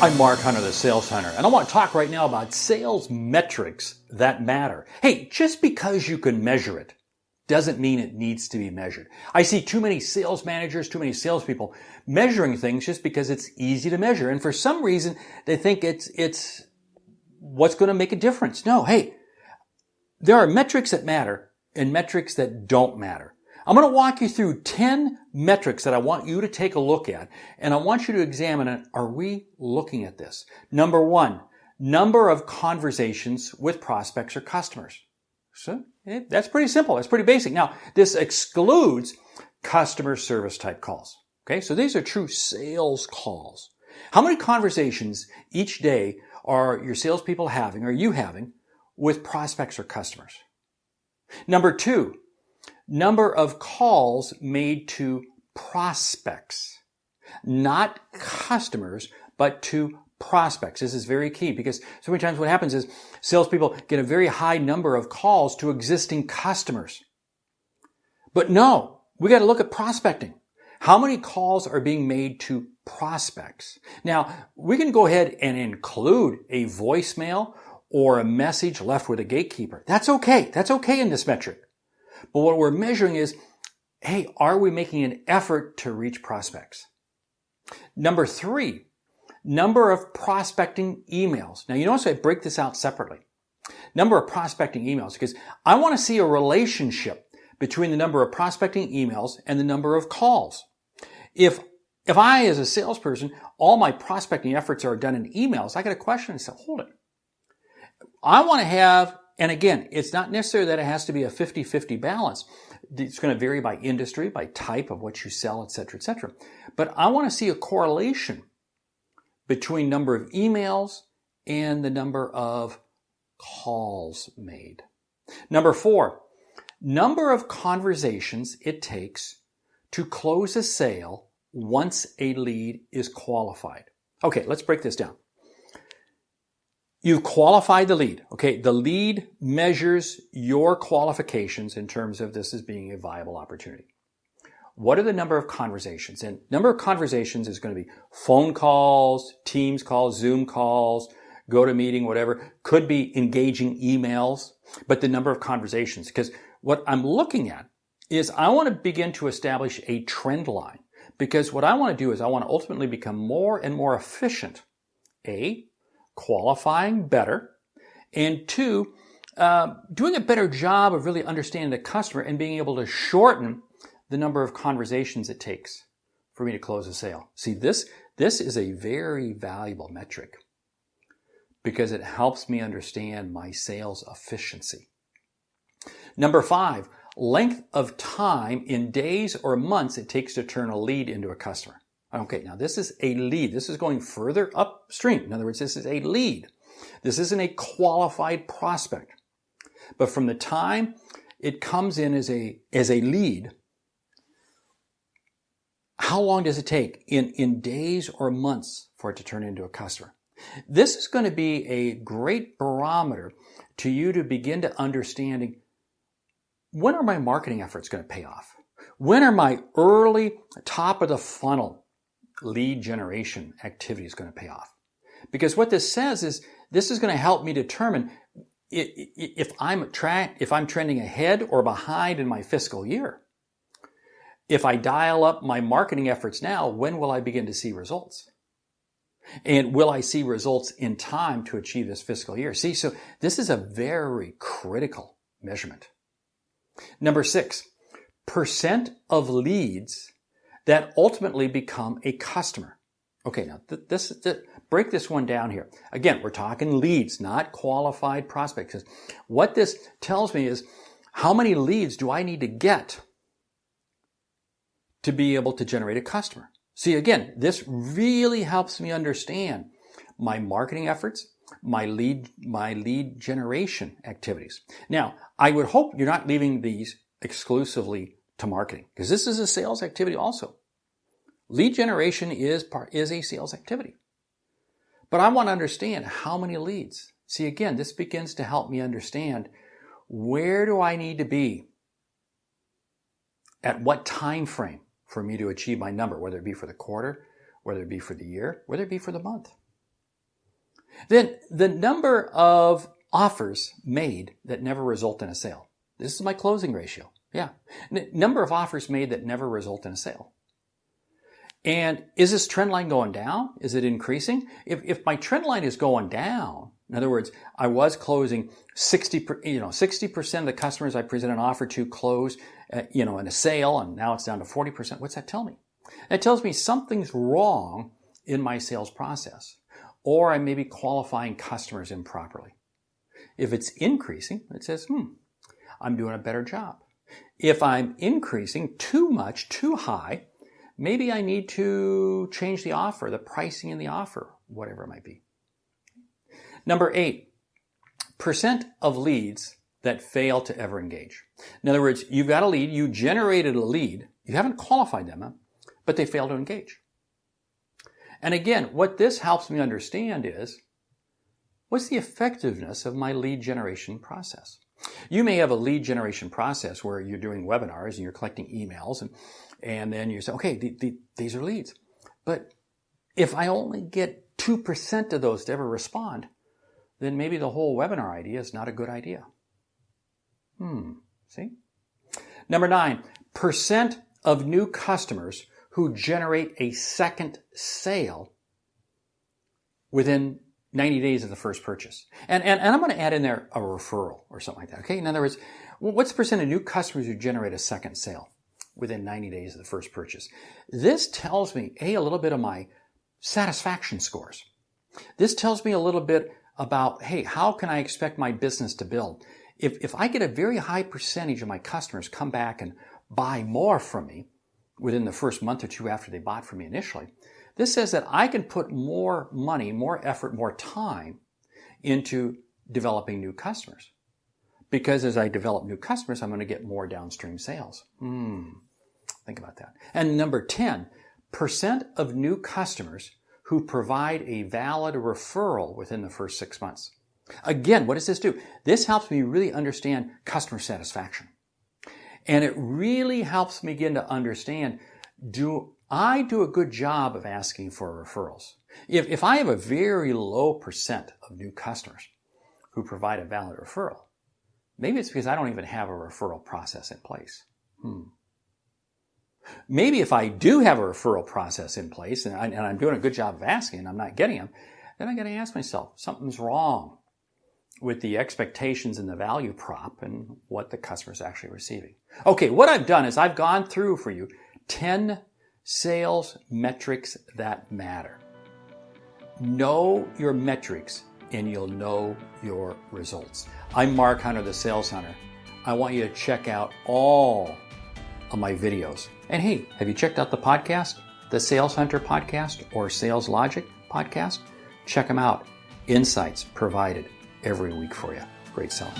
I'm Mark Hunter, the Sales Hunter, and I want to talk right now about sales metrics that matter. Hey, just because you can measure it doesn't mean it needs to be measured. I see too many sales managers, too many salespeople measuring things just because it's easy to measure. And for some reason, they think it's what's going to make a difference. No, hey, there are metrics that matter and metrics that don't matter. I'm going to walk you through 10 metrics that I want you to take a look at, and I want you to examine it. Are we looking at this? Number one, number of conversations with prospects or customers. So that's pretty simple. That's pretty basic. Now, this excludes customer service type calls. Okay, so these are true sales calls. How many conversations each day are your salespeople having, or you having, with prospects or customers? Number two, number of calls made to prospects, not customers, but to prospects. This is very key because so many times what happens is salespeople get a very high number of calls to existing customers. But no, we got to look at prospecting. How many calls are being made to prospects? Now, we can go ahead and include a voicemail or a message left with a gatekeeper. That's okay. That's okay in this metric. But what we're measuring is, hey, are we making an effort to reach prospects? Number three, number of prospecting emails. Now, you notice I break this out separately. Number of prospecting emails, because I want to see a relationship between the number of prospecting emails and the number of calls. If I, as a salesperson, all my prospecting efforts are done in emails, I get a question and say, hold it. I want to have, and again, it's not necessarily that it has to be a 50-50 balance. It's going to vary by industry, by type of what you sell, et cetera, et cetera. But I want to see a correlation between number of emails and the number of calls made. Number four, number of conversations it takes to close a sale once a lead is qualified. Okay, let's break this down. You've qualified the lead. Okay, the lead measures your qualifications in terms of this as being a viable opportunity. What are the number of conversations? And number of conversations is going to be phone calls, Teams calls, Zoom calls, GoToMeeting, whatever. Could be engaging emails, but the number of conversations. Because what I'm looking at is I want to begin to establish a trend line. Because what I want to do is I want to ultimately become more and more efficient. A, qualifying better, and two, doing a better job of really understanding the customer and being able to shorten the number of conversations it takes for me to close a sale. See, this is a very valuable metric because it helps me understand my sales efficiency. Number five, length of time in days or months it takes to turn a lead into a customer. Okay, now this is a lead. This is going further upstream. In other words, this is a lead. This isn't a qualified prospect. But from the time it comes in as a lead, how long does it take in days or months for it to turn into a customer? This is going to be a great barometer to you to begin to understanding when are my marketing efforts going to pay off? When are my early top of the funnel lead generation activity is going to pay off? Because what this says is this is going to help me determine if I'm trending ahead or behind in my fiscal year. If I dial up my marketing efforts now, when will I begin to see results? And will I see results in time to achieve this fiscal year? See, so this is a very critical measurement. Number six, percent of leads that ultimately become a customer. Okay, now break this one down here. Again, we're talking leads, not qualified prospects. What this tells me is how many leads do I need to get to be able to generate a customer? See, again, this really helps me understand my marketing efforts, my lead generation activities. Now, I would hope you're not leaving these exclusively to marketing, because this is a sales activity also. Lead generation is a sales activity. But I want to understand how many leads. See, again, this begins to help me understand where do I need to be at what time frame for me to achieve my number, whether it be for the quarter, whether it be for the year, whether it be for the month. Then the number of offers made that never result in a sale. This is my closing ratio. Yeah. Number of offers made that never result in a sale. And is this trend line going down? Is it increasing? If my trend line is going down, in other words, I was closing 60% of the customers I present an offer to close, in a sale, and now it's down to 40%. What's that tell me? That tells me something's wrong in my sales process, or I may be qualifying customers improperly. If it's increasing, it says, I'm doing a better job. If I'm increasing too much, too high, maybe I need to change the offer, the pricing in the offer, whatever it might be. Number 8, percent of leads that fail to ever engage. In other words, you've got a lead, you generated a lead, you haven't qualified them, but they fail to engage. And again, what this helps me understand is, what's the effectiveness of my lead generation process? You may have a lead generation process where you're doing webinars and you're collecting emails and then you say, okay, these are leads. But if I only get 2% of those to ever respond, then maybe the whole webinar idea is not a good idea. See? Number 9, percent of new customers who generate a second sale within 90 days of the first purchase. And I'm going to add in there a referral or something like that. Okay. In other words, what's the percent of new customers who generate a second sale within 90 days of the first purchase? This tells me, a little bit of my satisfaction scores. This tells me a little bit about, hey, how can I expect my business to build? If I get a very high percentage of my customers come back and buy more from me within the first month or two after they bought from me initially, this says that I can put more money, more effort, more time into developing new customers. Because as I develop new customers, I'm going to get more downstream sales. Think about that. And number 10, percent of new customers who provide a valid referral within the first 6 months. Again, what does this do? This helps me really understand customer satisfaction. And it really helps me begin to understand, do I do a good job of asking for referrals? If I have a very low percent of new customers who provide a valid referral, maybe it's because I don't even have a referral process in place. Maybe if I do have a referral process in place and I'm doing a good job of asking and I'm not getting them, then I got to ask myself, something's wrong with the expectations and the value prop and what the customer is actually receiving. Okay, what I've done is I've gone through for you 10 sales metrics that matter. Know your metrics and you'll know your results. I'm Mark Hunter, the Sales Hunter. I want you to check out all of my videos. And hey, have you checked out the podcast, the Sales Hunter podcast or Sales Logic podcast? Check them out. Insights provided every week for you. Great selling.